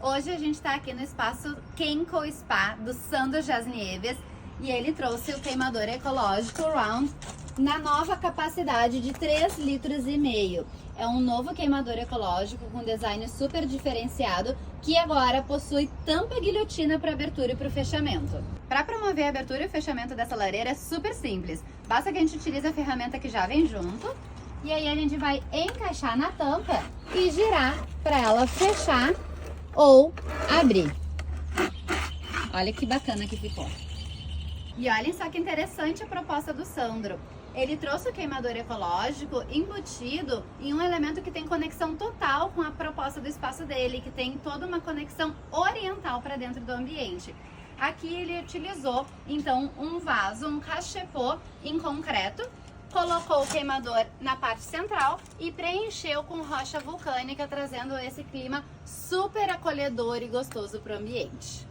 Hoje a gente está aqui no espaço Kenko Spa do Sandro Jasnieves e ele trouxe o queimador ecológico Round na nova capacidade de 3,5 litros. É um novo queimador ecológico com design super diferenciado que agora possui tampa guilhotina para abertura e para o fechamento. Para promover a abertura e o fechamento dessa lareira é super simples. Basta que a gente utilize a ferramenta que já vem junto e aí a gente vai encaixar na tampa e girar para ela fechar ou abrir. Olha que bacana que ficou. E olhem só que interessante a proposta do Sandro. Ele trouxe o queimador ecológico embutido em um elemento que tem conexão total com a proposta do espaço dele, que tem toda uma conexão oriental para dentro do ambiente. Aqui ele utilizou então um vaso, um cachepô em concreto, colocou o queimador na parte central e preencheu com rocha vulcânica, trazendo esse clima super acolhedor e gostoso para o ambiente.